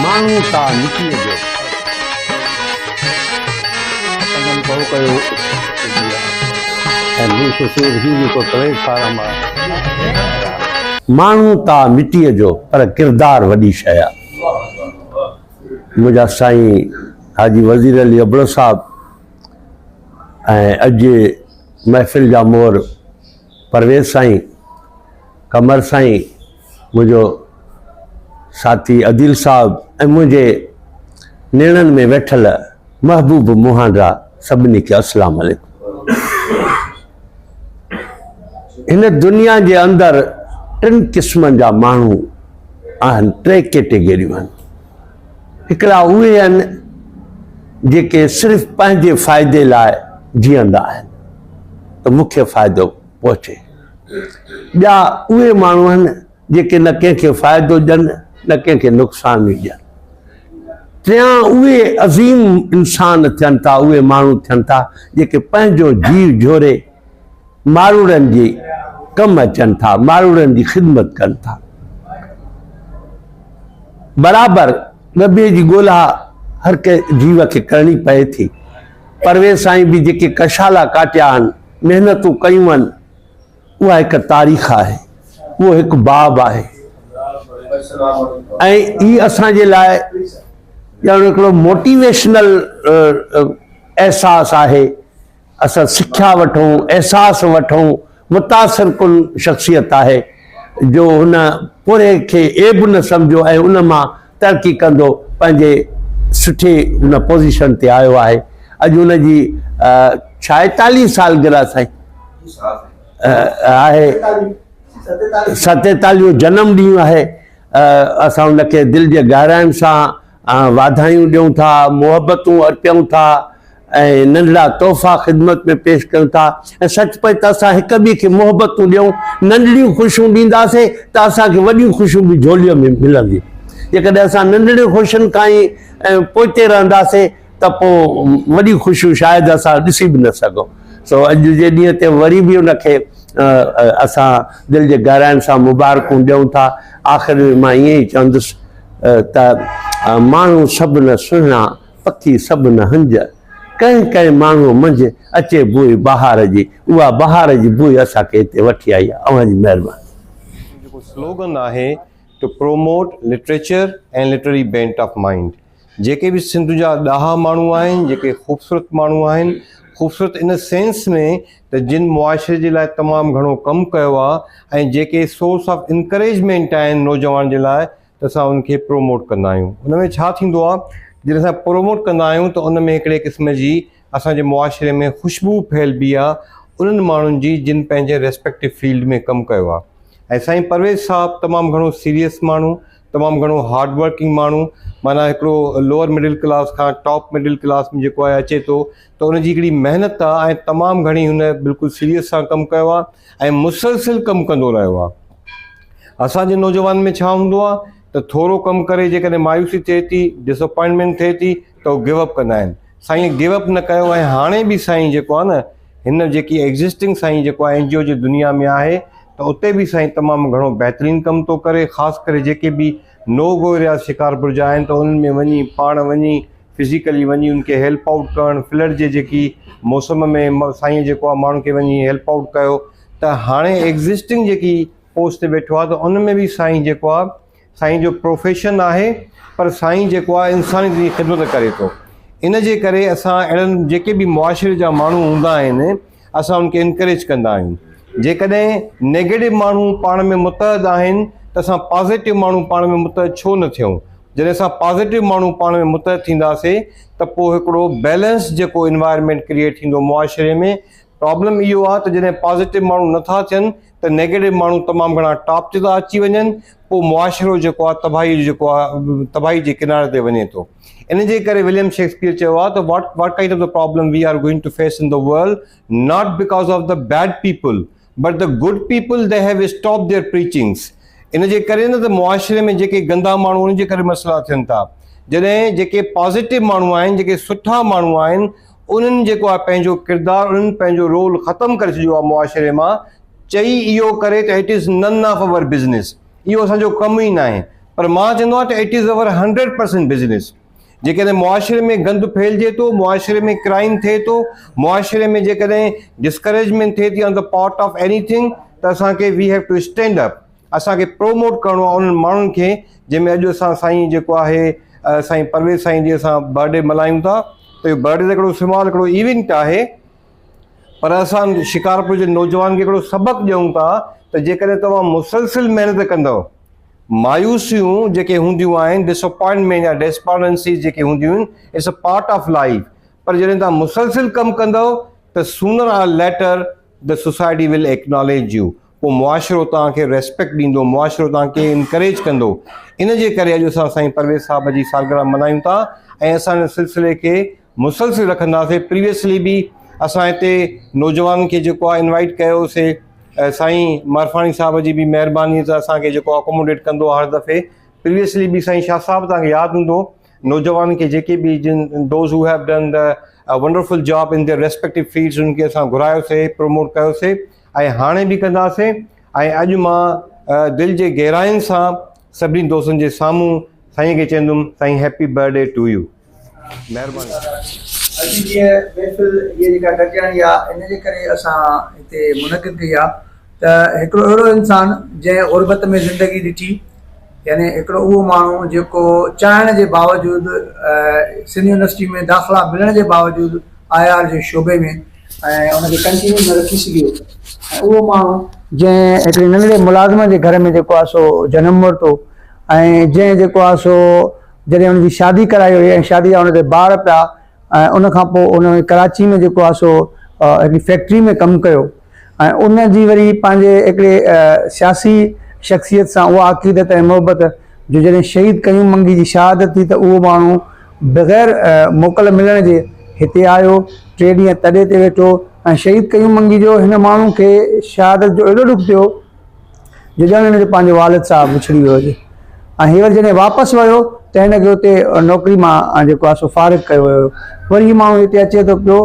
माण्हू था मिटीअ जो माण्हू था मिटीअ जो पर किरदार वॾी शइ आहे। मुंहिंजा साईं हाजी वज़ीर अली अबड़ो साहब ऐं अॼु महफ़िल जा मोर परवेज़ साईं, कमर साईं, मुंहिंजो साथी अदिल साहब ऐं मुंहिंजे नेणनि में वेठल महबूब मुहांडा सभिनी खे अस्सलाम वालेकुम। हिन दुनिया जे अंदरि टिनि क़िस्मनि जा माण्हू आहिनि, टे कैटेगरियूं आहिनि। हिकिड़ा उहे आहिनि जेके सिर्फ़ु पंहिंजे फ़ाइदे लाइ जीअंदा आहिनि त मूंखे फ़ाइदो पहुचे। ॿिया उहे माण्हू आहिनि जेके न कंहिंखे फ़ाइदो ॾियनि न कंहिंखे नुक़सानु ॾियनि। टियां उहे अज़ीम इंसान थियनि था, उहे माण्हू थियनि था जेके पंहिंजो जीव झोरे मारूड़नि जी कमु अचनि था, मारूड़नि जी ख़िदमत कनि था। बराबरि ॿिए जी ॻोल्हा हर कंहिं जीव खे करणी पए थी। परवेज़ साईं बि जेके कशाला काटिया आहिनि, महिनतूं कयूं आहिनि, उहा हिकु तारीख़ आहे, उहो हिकु बाब आहे। ऐं ही असांजे लाइ ॼण हिकिड़ो मोटिवेशनल एहसासु आहे। असां सिख्या वठूं, एहसासु वठूं, मुतासिर कुन शख़्सियत आहे जो हुन पूरे खे एब न सम्झो ऐं उन मां तरक़ी कंदो पंहिंजे सुठे हुन पोज़ीशन ते आयो आहे। अॼु हुनजी 46 सालगिरह साईं आहे, 47 जनम ॾींहुं आहे। असां हुनखे दिलि जे गहराइनि सां वाधायूं ॾियूं था, मुहबतूं अर्पियूं था ऐं नंढड़ा तोहफ़ा ख़िदमत में पेश कयूं था। ऐं सच पए त असां हिक ॿिए खे मुहबतूं ॾियूं, नंढड़ियूं ख़ुशियूं ॾींदासीं त असांखे वॾियूं ख़ुशियूं बि झोलीअ में मिलंदियूं। जेकॾहिं असां नंढड़ियूं ख़ुशियुनि खां ई पोइते रहंदासीं त पोइ वॾियूं ख़ुशियूं शायदि असां ॾिसी बि न सघूं। सो अॼु जे ॾींहं ते वरी बि उनखे असां दिलि जे गहराइनि सां मुबारकूं ॾियूं था। आख़िर में मां ईअं ई चवंदुसि त माण्हू सभु न सुहिणा, पखी सभु न हंज, कंहिं कंहिं माण्हू मंझि अचे बुई बहार जी, उहा बहार जी बुई असांखे हिते वठी आई आहे। अव्हांजी महिरबानी। जेको स्लोगन आहे to promote literature and literary bent of mind. जेके बि सिंध जा ॾाहा माण्हू आहिनि, जेके ख़ूबसूरत माण्हू आहिनि, ख़ूबसूरत इन सेंस में त जिन मुआशरे जे लाइ तमामु घणो कमु कयो आहे ऐं जेके सोर्स ऑफ इनकरेजमेंट आहिनि नौजवान जे लाइ, त असां उनखे प्रोमोट कंदा आहियूं। उन में छा थींदो आहे, जॾहिं असां प्रोमोट कंदा आहियूं त उन में हिकिड़े क़िस्म जी असांजे मुआशरे में ख़ुशबू फैलबी आहे उन्हनि माण्हुनि जी जिन पंहिंजे रेस्पेक्टिव फील्ड में कमु कयो आहे। ऐं साईं परवेज़ साहब तमामु घणो सीरियस माण्हू, तमामु घणो हार्ड वर्किंग माण्हू, माना हिकिड़ो लोअर मिडिल क्लास खां टॉप मिडिल क्लास में जेको आहे अचे थो, त उनजी हिकिड़ी महिनत आहे ऐं तमामु घणी हुन बिल्कुलु सीरियस सां कमु कयो आहे ऐं मुसलसिल कमु कंदो रहियो आहे। असांजे नौजवान में छा हूंदो आहे त थोरो कमु करे जेकॾहिं मायूसी थिए थी, डिसअपॉइंटमेंट थिए थी त उहो गिव अप कंदा आहिनि। साईं गिव अप न कयो ऐं हाणे बि साईं जेको आहे न, हिन जेकी एग्ज़िस्टिंग साईं जेको आहे NGO जी दुनिया में आहे, त उते बि साईं तमामु घणो बहितरीनु कमु थो करे। ख़ासि करे जेके बि नो गो एरिया शिकारपुर जा आहिनि त उन्हनि में वञी पाण वञी फिज़िकली वञी उनखे हेल्प आउट करणु, फ्लड जे जेकी मौसम में साईं जेको आहे माण्हू खे वञी हेल्प आउट कयो। त हाणे एग्ज़िस्टिंग जेकी पोस्ट ते वेठो आहे त उन में बि साईं जेको आहे, साईं जो प्रोफेशन आहे पर साईं जेको आहे इंसानियत जी ख़िदमत करे थो। इन जे करे असां अहिड़नि जेके बि मुआशरे जा माण्हू हूंदा आहिनि, असां उनखे इनकरेज कंदा आहियूं। जेकॾहिं नेगेटिव माण्हू पाण में मुतहद आहिनि त असां पॉज़िटिव माण्हू पाण में मुतहद छो न थियूं। जॾहिं असां पॉज़िटिव माण्हू पाण में मुतहद थींदासीं त पोइ हिकिड़ो बैलेंस जेको इन्वायरमेंट क्रिएट थींदो मुआशरे में। प्रॉब्लम इहो आहे त जॾहिं पॉज़िटिव माण्हू नथा थियनि त नेगेटिव माण्हू तमामु घणा टॉप ते था अची वञनि, पोइ मुआशरो जेको आहे तबाही जे किनारे ते वञे थो। इन जे करे विलियम शेक्सपियर चयो आहे त what kind of the problem we are going to face in the world, not because of the bad people but the good people, they have stopped their preachings। इन जे करे न त मुआशरे में जेके गंदा माण्हू उन जे करे मसइला थियनि था। जॾहिं जेके पॉज़िटिव माण्हू आहिनि, जेके सुठा माण्हू आहिनि, उन्हनि जेको आहे पंहिंजो किरदारु, उन्हनि पंहिंजो रोल ख़तमु करे छॾियो आहे मुआशरे मां, चई इहो करे त इट इज़ नन ऑफ अवर बिज़नेस, इहो असांजो कमु ई न आहे। पर मां चवंदो आहियां त इट इज़ अवर 100% बिज़नेस। जेकॾहिं मुआशिरे में गंद फैलिजे थो, मुआशिरे में क्राइम थिए थो, मुआशिरे में जेकॾहिं डिस्करेजमेंट थिए थी on the part of anything, त असांखे we have to stand up, असांखे प्रोमोट करिणो आहे उन्हनि माण्हुनि खे जंहिंमें अॼु असां साईं जेको आहे साईं परवेज़ साईं जी असां बर्थडे मल्हायूं था। त इहो बर्थडे त हिकिड़ो स्मॉल हिकिड़ो इवेंट आहे, पर असां शिकारपुर जे नौजवान खे हिकिड़ो सबक़ु ॾियूं था त जेकॾहिं तव्हां मुसलसिल महिनत कंदव, मायूसियूं जेके हूंदियूं आहिनि, डिसअपॉइंटमेंट या डेस्पॉन्डेंसीज़ जेके हूंदियूं आहिनि, it's a part of life, पर जॾहिं तव्हां मुसलसिल कमु कंदव त sooner or later the society will acknowledge you. पोइ मुआशिरो तव्हांखे रेस्पेक्ट ॾींदो, मुआशिरो तव्हांखे इनकरेज कंदो। इन जे करे अॼु असां साईं परवेज़ साहिब जी सालगिरह मल्हायूं था ऐं असां हिन सिलसिले खे मुसलसिल रखंदासीं। प्रीवियसली बि असां हिते नौजवान खे जेको आहे इनवाइट कयोसीं, साईं मारफाणी साहिब जी बि महिरबानी सां असांखे जेको अकोमोडेट कंदो आहे हर दफ़े। प्रीवियसली बि साईं शाह साहिबु तव्हांखे यादि हूंदो, नौजवान खे जेके बि जिन those who have done the wonderful job in their respective fields, उनखे असां घुरायोसीं, प्रमोट कयोसीं ऐं हाणे बि कंदासीं। ऐं अॼु मां दिलि जे गहराइनि सां सभिनी दोस्तनि जे साम्हूं साईं खे चवंदुमि, साईं हैप्पी बर्थडे टू यू। महिरबानी। अॼु जीअं महफ़िल इहा जेका गॾिजाणी आहे, इन जे करे असां हिते मुनक़िद कई आहे त हिकिड़ो अहिड़ो इंसानु जंहिं ग़ुरबत में ज़िंदगी ॾिठी, यानी हिकिड़ो उहो माण्हू जेको चाहण जे बावजूदि सिंध यूनिवर्सिटी में दाख़िला मिलण जे बावजूदि IR जे शोबे में ऐं उनखे कंटिन्यू न रखी सघियो, ऐं उहो माण्हू जंहिं हिकिड़े नंढड़े मुलाज़िम जे घर में जेको आहे सो जनमु वरितो, ऐं जंहिं जेको आहे सो जॾहिं हुनजी शादी कराई हुई ऐं शादी जा हुनते ॿार पिया, ऐं उनखां पोइ उन कराची में जेको आहे सो हिकिड़ी फैक्ट्री में कमु कयो, ऐं उन जी वरी पंहिंजे हिकिड़े सियासी शख़्सियत सां उहा अक़ीदत ऐं मोहबत जो जॾहिं शहीद कयूम मंगी जी शहादत थी त उहो माण्हू बग़ैर मोकल मिलण जे हिते आयो, 3 ॾींहं तॾे ते वेठो, ऐं शहीद कयूम मंगी जो हिन माण्हू खे शहादत जो एॾो ॾुखु थियो जो ॼण हिन जो पंहिंजो वालिद साहिबु विछड़ी वियो हुजे, ऐं हींअर जॾहिं वापसि वियो त हिनखे हुते नौकिरी मां जेको आहे सो फ़ारिग़ कयो वियो। वरी माण्हू हिते अचे थो पियो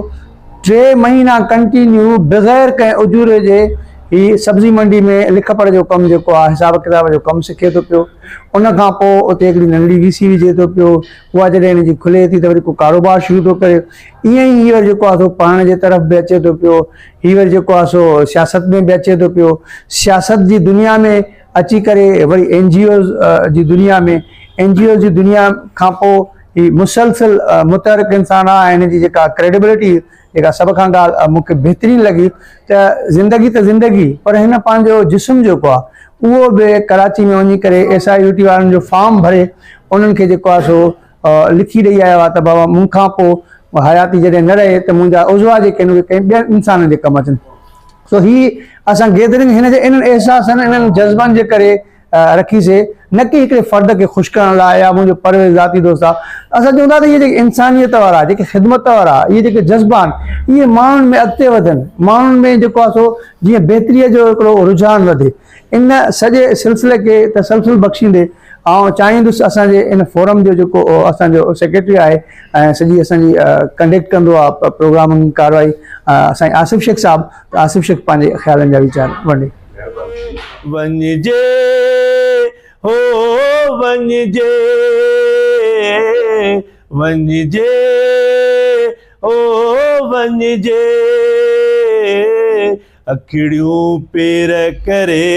3 महीना कंटिन्यू बग़ैर कंहिं उजूरे जे ही सब्ज़ी मंडी में लिख पढ़ जो कमु जेको आहे हिसाब किताब जो कमु सिखे थो पियो। उनखां पोइ उते हिकिड़ी नंढड़ी VC विझे थो पियो, उहा जॾहिं हिनजी खुले थी त वरी को कारोबार शुरू थो करे। ईअं ई हींअर जेको आहे सो पढ़ण जे तरफ़ बि अचे थो पियो, हींअर जेको आहे सो सियासत में बि अचे थो पियो, सियासत जी दुनिया में अची करे वरी NGOs जी दुनिया में, NGOs जी दुनिया खां पोइ ही मुसलसिल मुतहरिक इंसान आहे। हिन जी जेका क्रेडिबिलिटी जेका सभ खां ॻाल्हि मूंखे बहितरीनु लॻी त ज़िंदगी पर हिन पंहिंजो जिस्म जेको आहे उहो बि कराची में वञी करे SIUT वारनि जो फॉर्म भरे उन्हनि खे जेको आहे सो लिखी ॾेई आयो आहे त बाबा मूंखां पोइ हयाती जॾहिं न रहे त मुंहिंजा उज़वा जेके आहिनि उहे कंहिं ॿियनि इंसाननि जे कमु अचनि। सो ही असां गैदरिंग हिन जे इन्हनि एहसासनि इन्हनि जज़्बनि जे करे रखीसीं, न कि हिकिड़े फ़र्द खे ख़ुशि करण लाइ या मुंहिंजो परवेज़ ज़ाती दोस्त आहे। असां चवंदा त इहे जेके इंसानियत वारा, जेके ख़िदमत वारा, इहे जेके जज़्बा आहिनि, इहे माण्हुनि में अॻिते वधनि, माण्हुनि में जेको आहे सो जीअं बहितरीअ जो हिकिड़ो रुझान वधे। इन सॼे सिलसिले खे तसलसल बख़्शींदे ऐं चाहींदुसि असांजे इन फोरम जो जेको असांजो सेक्रेटरी आहे ऐं सॼी असांजी कंडक्ट कंदो आहे प्रोग्राम कारवाई साईं आसिफ़ शेख साहिबु, त आसिफ़ शेख पंहिंजे ख़्यालनि जा वीचार वंडे। वञिजे हो वञिजे, वञिजे हो वञिजे, अखिड़ियूं पेर करे,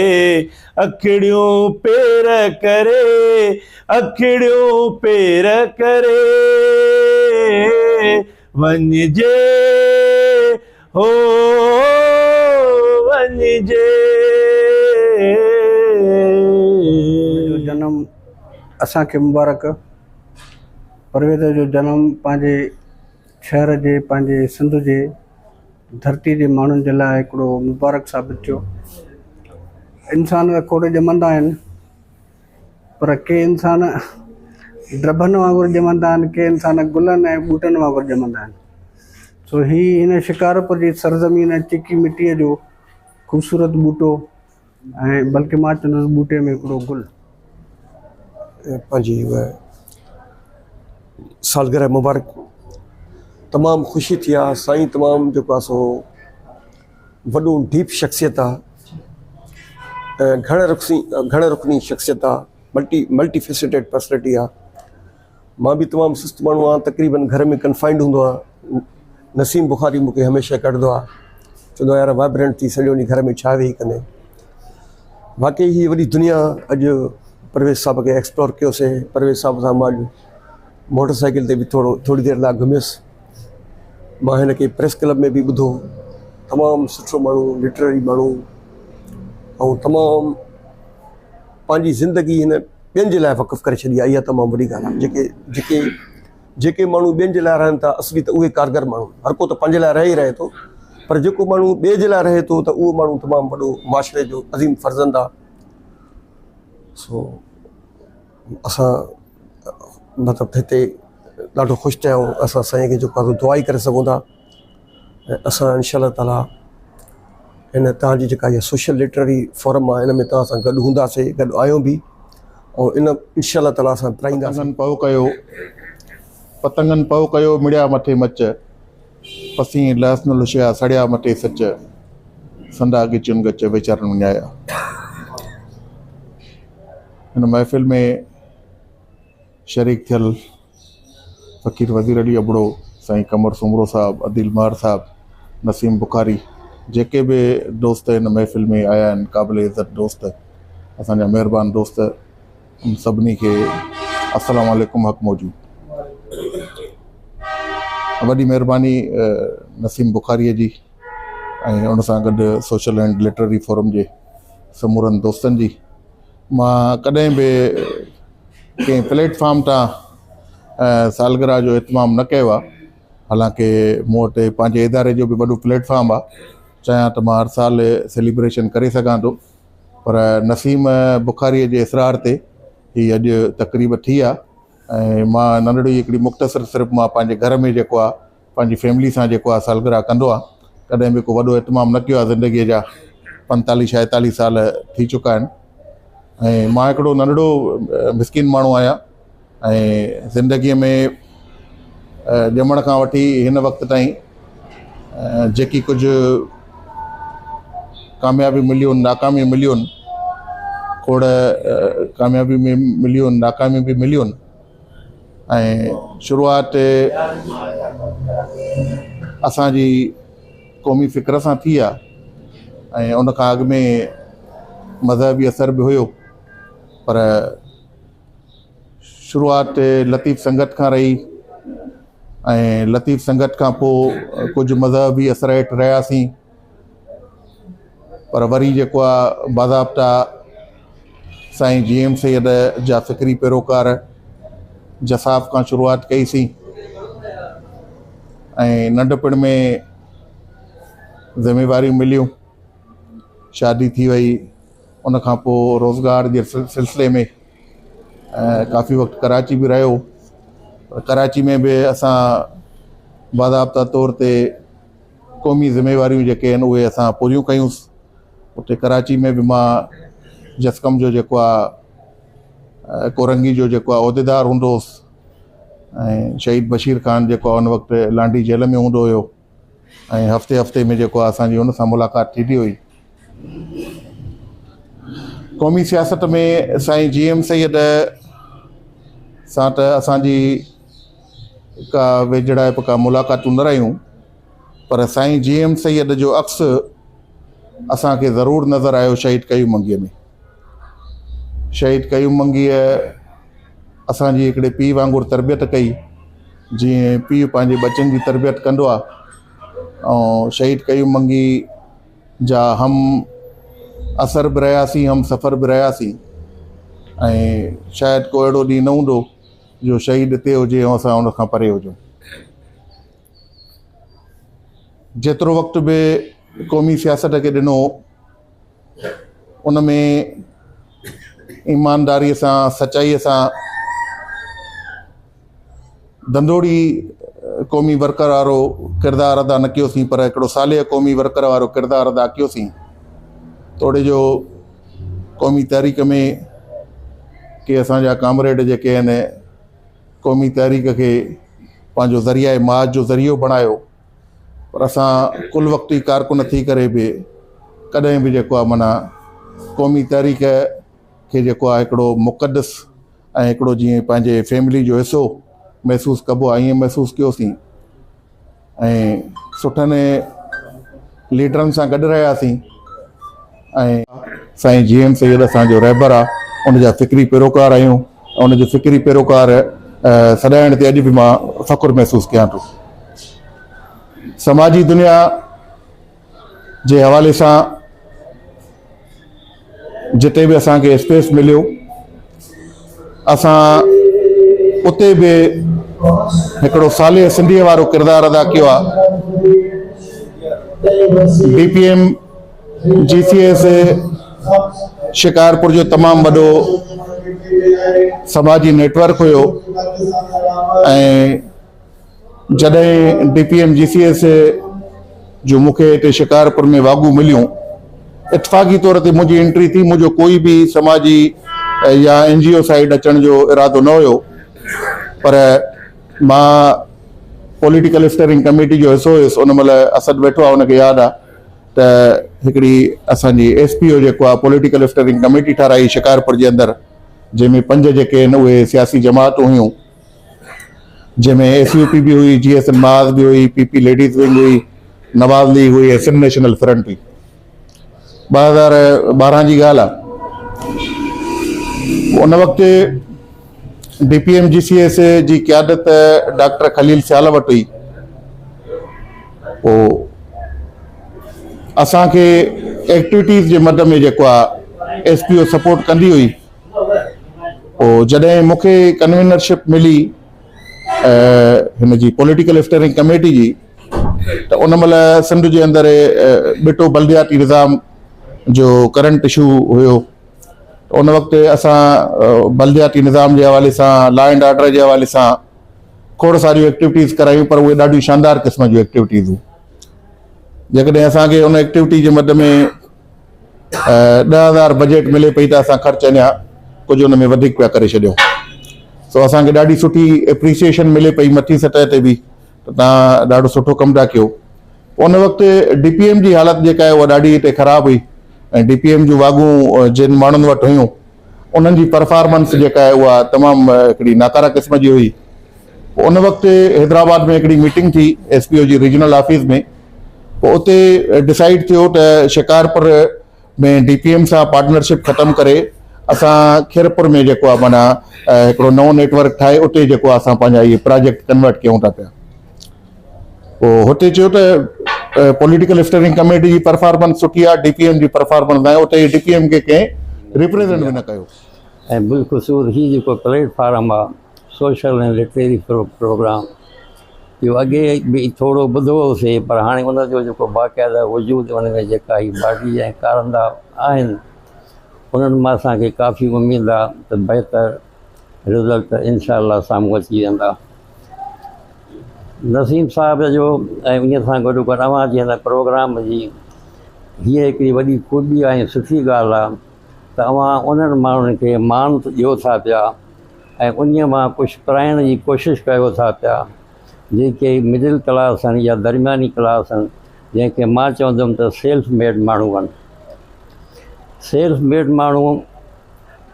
अखिड़ियूं पेर करे, अखिड़ियूं पेर करे, वञिजे हो वञिजे। जनम असांखे मुबारक। परवेज़ जो जनम पंहिंजे शहर जे, पंहिंजे सिंध जे धरती जे माण्हुनि जे लाइ हिकिड़ो मुबारक साबित थियो। इंसान खोड़ ॼमंदा आहिनि, पर के इंसान ड्रभनि वांगुरु ॼमंदा आहिनि, के इंसान गुलनि ऐं ॿूटनि वांगुरु ॼमंदा आहिनि। सो ही हिन शिकारपुर जी सरज़मीन चिकी मिटीअ जो ख़ूबसूरत ॿूटो, ऐं बल्कि मां चवंदुसि ॿूटे में हिकिड़ो गुल। पंहिंजी सालगिरह मुबारक, तमामु ख़ुशी थी आहे। साईं तमामु जेको आहे सो वॾो डीप शख़्सियत आहे ऐं घण रुखनी शख़्सियत आहे। मल्टी फेसेटेड पर्सनैलिटी आहे। मां बि तमामु सुस्त माण्हू आहियां, तक़रीबन घर में कन्फाइंड हूंदो आहे। नसीम बुखारी मूंखे हमेशह कढंदो आहे, चवंदो आहे यार वाइब्रेंट थी सॼो ॾींहुं घर में छा वेही कंदे। वाक़ई हीअ वॾी दुनिया अॼु परवेज़ साहिब खे एक्सप्लोर कयोसीं। परवेज़ साहिब सां मां अॼु मोटरसाइकिल ते बि थोरी देरि लाइ घुमियुसि। मां हिन खे प्रेस क्लब में बि ॿुधो। तमामु सुठो माण्हू, लिटरेरी माण्हू, ऐं तमामु पंहिंजी ज़िंदगी हिन ॿियनि जे लाइ वक़फ़ करे छॾी आहे। इहा तमामु वॾी ॻाल्हि आहे। जेके माण्हू ॿियनि जे लाइ रहनि था, असली त उहे कारगर माण्हू। हर को त पंहिंजे लाइ रहे ई रहे थो, पर जेको माण्हू ॿिए जे लाइ रहे थो त उहो माण्हू तमामु वॾो मुआशिरे जो अज़ीम फर्ज़ंद आहे। सो असां मतिलबु हिते ॾाढो ख़ुशि थिया आहियूं। असां साईं खे जेको आहे दुआ ई करे सघूं था। ऐं असां इंशाअल्लाह ताला हिन तव्हांजी जेका इहा सोशल लिटरेरी फोरम आहे, हिन में तव्हां सां गॾु हूंदासीं, गॾु आहियूं बि, ऐं इन इंशाअल्लाह ताला असां पढ़ाईंदासीं। पतंगनि पव कयो मिड़िया मथे मच, पसी लहस न लुशिया सड़िया मथे सच, संदा गिचुन गच वीचारनि विञाया। हिन महफ़िल में शरीक थियल फ़कीर वज़ीर अली अबड़ो, साईं कमर सुमरो साहब, अदिल मार साहब, नसीम बुखारी, जेके बि दोस्त हिन महफ़िल में आया आहिनि, क़ाबिल इज़त दोस्त, असांजा महिरबानी दोस्त, उन सभिनी खे अस्सलाम वालेकुम हक़ मौजूद। वॾी महिरबानी नसीम बुखारीअ जी ऐं उन सां गॾु सोशल एंड लिटरेरी फोरम जे समूरनि दोस्तनि जी। मां कॾहिं बि कंहिं प्लेटफॉर्म तां सालगिरह जो इतमाम न कयो आहे। हालांकि मूं वटि पंहिंजे इदारे जो बि वॾो प्लेटफॉर्म आहे, चाहियां त मां हर साल सेलिब्रेशन करे सघां थो, पर नसीम बुखारीअ जे इसरार ते हीअ अॼु तक़रीब थी आहे। ऐं मां नंढड़ी हिकिड़ी मुख़्तसिर सिर्फ़ु मां पंहिंजे घर में जेको आहे पंहिंजी फैमिली सां जेको आहे सालगिरह कंदो आहे, कॾहिं बि को वॾो इतमाम न कयो आहे। ज़िंदगीअ जा 45-46 साल थी चुका आहिनि ऐं मां हिकिड़ो नंढड़ो मिसकिन माण्हू आहियां ऐं ज़िंदगीअ में ॼमण खां वठी हिन वक़्त ताईं जेकी कुझु कामयाबी मिलियूं, नाकामियूं मिलियूं, खोड़ कामयाबी में मिलियूं, नाकामी बि मिलियूं। ऐं शुरूआति असांजी क़ौमी फ़िक्र सां थी आहे ऐं उन खां अॻु में मज़हबी असर बि हुयो, पर शुरूआति लतीफ़ संगत खां रही ऐं लतीफ़ संगत खां पोइ कुझु मज़हबी असर हेठि रहियासीं, पर वरी जेको आहे बाज़ाब्ता साईं GM सैयद जा फ़िक्री पैरोकार जसाफ़ खां शुरूआति कईसीं ऐं नंढपण में ज़िम्मेवारियूं मिलियूं, शादी थी वई, उन खां पोइ रोज़गार जे सिलसिले में काफ़ी वक़्तु कराची बि रहियो। कराची में बि असां बाज़ाब्ता तौर ते क़ौमी ज़िम्मेवारियूं जेके आहिनि उहे असां पूरियूं कयूंसि। उते कराची में बि मां जसकम जो जेको आहे कोरंगी जो जेको आहे उहिदेदार हूंदो हुउसि ऐं शहीद बशीर ख़ान जेको आहे उन वक़्तु लांडी जेल में हूंदो हुयो ऐं हफ़्ते में जेको आहे असांजी उन सां मुलाक़ात थींदी हुई। क़ौमी सियासत में साईं GM सैयद सां त असांजी का वेझड़ाइप का मुलाक़ातूं न रहियूं, पर साईं GM सैयद जो अक्स असांखे ज़रूरु नज़र आयो शहीद कयूम मंगीअ में। शहीद कयूम मंगीअ असांजी हिकिड़े पीउ वांगुरु तरबियत कई, जीअं पीउ पंहिंजे बचनि जी तरबियत कंदो आहे। ऐं शहीद कयूम मंगी जा हम असर बि रहियासीं, हम सफ़र बि रहियासीं ऐं शायदि को अहिड़ो ॾींहुं न हूंदो जो शहीद हिते हुजे ऐं असां उन खां परे हुजूं। जेतिरो वक़्तु बि क़ौमी सियासत खे ॾिनो उन में ईमानदारीअ सां, सचाईअ सां धंधोड़ी क़ौमी वर्कर वारो किरदारु अदा न कयोसीं, पर हिकिड़ो साले क़ौमी वर्कर वारो किरदारु अदा कयोसीं। तोड़े जो क़ौमी तहरीक में के असांजा कामरेड जेके आहिनि क़ौमी तहरीक खे पंहिंजो ज़रिया माज जो ज़रियो बणायो, पर असां कुल वक़्ती कारकुन थी करे बि कॾहिं बि जेको आहे माना क़ौमी तहरीक खे जेको आहे हिकिड़ो मुक़दस ऐं हिकिड़ो जीअं पंहिंजे फैमिली जो हिसो महसूसु कबो आहे, ईअं महसूसु कयोसीं ऐं सुठनि लीडरनि सां गॾु रहियासीं। ऐं साईं GM सैयद असांजो रहबर आहे, उनजा फ़िक्री पैरोकार आहियूं ऐं उनजो फ़िक्री पैरोकार सॾाइण ते अॼु बि मां फ़ख़ुरु महसूसु कयां थो। समाजी दुनिया जे हवाले सां जिते बि असांखे स्पेस मिलियो असां उते बि हिकिड़ो साले सिंधीअ वारो किरदारु अदा कयो आहे। DPM GCS शिकारपुर जो तमामु वॾो समाजी नेटवर्क हुयो ऐं जॾहिं DPM GCS जो मूंखे हिते शिकारपुर में वागू मिलियूं, इतफ़ाक़ी तौर ते मुंहिंजी एंट्री थी। मुंहिंजो कोई बि समाजी या NGO साइड अचण जो इरादो न हुयो, पर मां पॉलिटिकल स्टीयरिंग कमेटी जो हिसो हुयुसि। उन महिल असद वेठो आहे, उनखे यादि आहे त हिकिड़ी असांजी SPO जेको आहे पॉलिटिकल स्टीयरिंग कमेटी ठाराई शिकारपुर जे अंदरि, जंहिंमें 5 जेके आहिनि उहे सियासी जमातूं हुयूं, जंहिंमें SUP बि हुई, GSN माज़ बि हुई, PP लेडीज़ विंग हुई, नवाज़ लीग हुई ऐं सिंध नेशनल फ्रंट हुई। 2012 जी ॻाल्हि आहे। उन वक़्तु DPM GCS जी क़यादत डॉक्टर खलील सियाल वटि हुई। पोइ असांखे एक्टिविटीज़ जे मद में जेको आहे SPO सपोर्ट कंदी हुई। पोइ जॾहिं मूंखे कन्वीनरशिप मिली हिन जी पॉलिटिकल स्टीयरिंग कमेटी जी, त उन महिल सिंध जे अंदरि बिटो बल्दियाती निज़ाम जो करंट इशू हुयो। उन वक़्तु असां बल्दियाती निज़ाम जे हवाले सां, लॉ एंड ऑर्डर जे हवाले सां खोड़ सारियूं एक्टिविटीज़ करायूं, पर उहे ॾाढियूं शानदार क़िस्म जूं एक्टिविटीज़ हुयूं। जेकॾहिं असांखे उन एक्टिविटी जे मद में 10,000 बजट मिले पई त असां ख़र्चु अञा कुझु उन में वधीक पिया करे छॾियूं। सो असांखे ॾाढी सुठी एप्रिसिएशन मिले पई मथी सतह ते बि, त तव्हां ॾाढो सुठो कमु था कयो। उन वक़्तु DPM जी हालति जेका आहे उहा ॾाढी हिते ख़राबु हुई ऐं DPM जूं वागूं जिन माण्हुनि वटि हुयूं उन्हनि जी परफॉर्मेंस जेका आहे उहा तमामु हिकिड़ी नाकारा क़िस्म जी हुई। उन वक़्तु हैदराबाद में हिकिड़ी मीटिंग थी SPO जी रीजनल ऑफिस में। पोइ उते डिसाइड थियो त शिकारपुर में DPM सां पार्टनरशिप ख़तमु करे असां खीरपुर में जेको आहे माना हिकिड़ो नओं नेटवर्क ठाहे उते जेको आहे असां पंहिंजा इहे प्रोजेक्ट कन्वर्ट कयूं था पिया। पोइ हुते चयो त पॉलिटिकल स्टीयरिंग कमेटी जी परफॉर्मेंस सुठी आहे, DPM जी परफॉर्मेंस आहे, उते DPM खे कंहिं रिप्रेज़ेंट बि न कयो। ऐं बिलख़ुसूस ही जेको प्लेटफॉर्म आहे सोशल ऐं लिटरेरी प्रोग्राम, इहो अॻे बि थोरो ॿुधो होसीं, पर हाणे उनजो जेको बाक़ाइदा वजूद उन में जेका ही बाटी ऐं कारंदा आहिनि उन्हनि मां असांखे काफ़ी उमेदु आहे त बहितर रिज़ल्ट इनशाअल्लाह साम्हूं अची वेंदा। नसीम साहिब जो ऐं इन सां गॾो गॾु अव्हां जी हिन प्रोग्राम जी हीअ हिकिड़ी वॾी ख़ूबी आहे ऐं सुठी ॻाल्हि आहे त अव्हां उन्हनि माण्हुनि खे मान ॾियो था पिया ऐं उन मां कुझु कराइण जी कोशिशि कयो था पिया जेके मिडिल क्लास आहिनि या दरमियानी क्लास आहिनि, जंहिंखे मां चवंदुमि त सेल्फ मेड माण्हू आहिनि। सेल्फ मेड माण्हू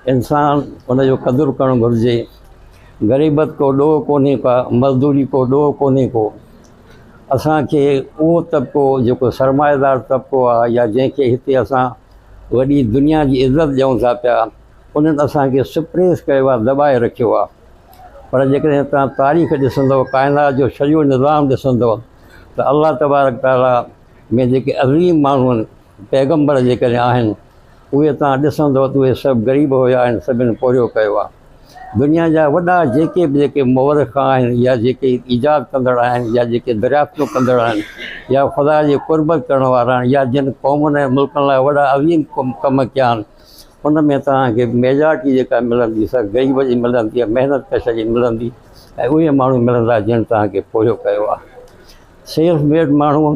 इंसान उनजो क़दुरु करणु घुरिजे। ग़रीबत को ॾोह कोन्हे का, मज़दूरी को ॾोह कोन्हे को। असांखे उहो तबिको जेको सरमाएदार तबिको आहे या जंहिंखे हिते असां वॾी दुनिया जी इज़त ॾियूं था पिया, उन्हनि असांखे सुप्रेस कयो आहे, दॿाए रखियो आहे। पर जेकॾहिं तव्हां तारीख़ ॾिसंदव, काइनात जो सॼो निज़ाम ॾिसंदव त अल्लाह तबारक ताला में जेके अज़ीम माण्हू आहिनि, पैगम्बर जेकॾहिं आहिनि, उहे तव्हां ॾिसंदव त उहे सभु ग़रीब हुया आहिनि, सभिनि पोरियो कयो आहे। दुनिया जा वॾा जेके बि जेके मुवरख़ आहिनि या जेके ईजाद कंदड़ आहिनि या जेके दरियाफ़्तूं कंदड़ आहिनि या ख़ुदा जी क़ुर्बत करण वारा आहिनि या जिन क़ौमुनि ऐं मुल्कनि लाइ वॾा अज़ीम कम कया आहिनि, उन में तव्हांखे मेजॉरिटी जेका मिलंदी सभु ग़रीब जी मिलंदी आहे, महिनत कश जी मिलंदी ऐं उहे माण्हू मिलंदा जिन तव्हांखे पोरियो कयो आहे। सेल्फ मेड माण्हू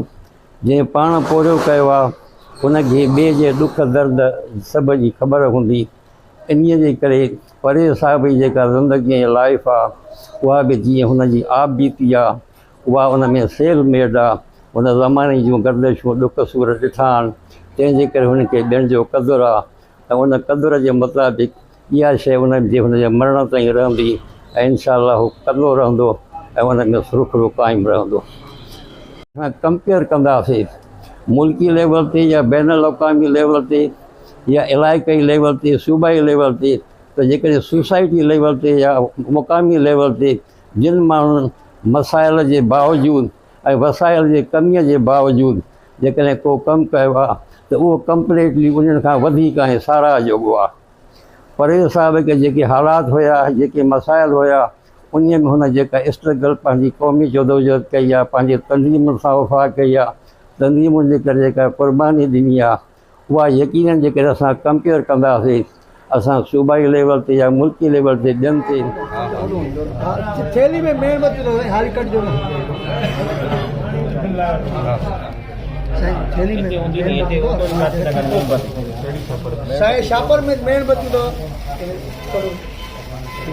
जंहिं पाण पोरियो कयो आहे उनखे ॿिए जे ॾुख दर्द सभ जी ख़बर हूंदी। इन्हीअ जे करे परे साहिब जी जेका ज़िंदगी जी लाइफ आहे उहा बि जीअं हुनजी आप बीती आहे, उहा उन में सेल्फ मेड आहे। हुन ज़माने जूं गर्दिशूं ॾुख सूर ॾिठा आहिनि, तंहिंजे करे हुनखे ॿियनि जो क़दुरु आहे। ऐं उन क़दुर जे मुताबिक़ इहा शइ हुनजे मरण ताईं रहंदी ऐं इनशाला हू कंदो रहंदो ऐं उन में सुरखुरो क़ाइमु रहंदो। असां कंपेयर कंदासीं मुल्की लेवल ते या बैन अवी लेवल ते या इलाइक़ी लेवल ते सूबाई लेवल ते, त जेकॾहिं सोसाइटी लेवल ते या मुक़ामी लेवल ते जिन माण्हुनि मसाइल जे बावजूदि ऐं वसाइल जे कमीअ जे बावजूदि जेकॾहिं को कमु कयो आहे त उहो कंप्लीटली उन्हनि खां वधीक ऐं साराह जोॻो आहे। परेज़ साहिब के जेके हालात हुया, जेके मसाइल हुया, उन में हुन जेका स्ट्रगल पंहिंजी क़ौमी जदोजहद कई आहे, पंहिंजे तंज़ीमुनि सां वफ़ा कई आहे, तंज़ीमुनि जे करे जेका क़ुर्बानी ॾिनी आहे, उहा यकीनन जेकॾहिं असां कंपेयर कंदासीं असां सूबाई लेवल ते या मुल्की लेवल ते ॿियनि ते थैली में मेणबत्ती हाली कटिजो न थैली में साईं छापर में मेणबत्ती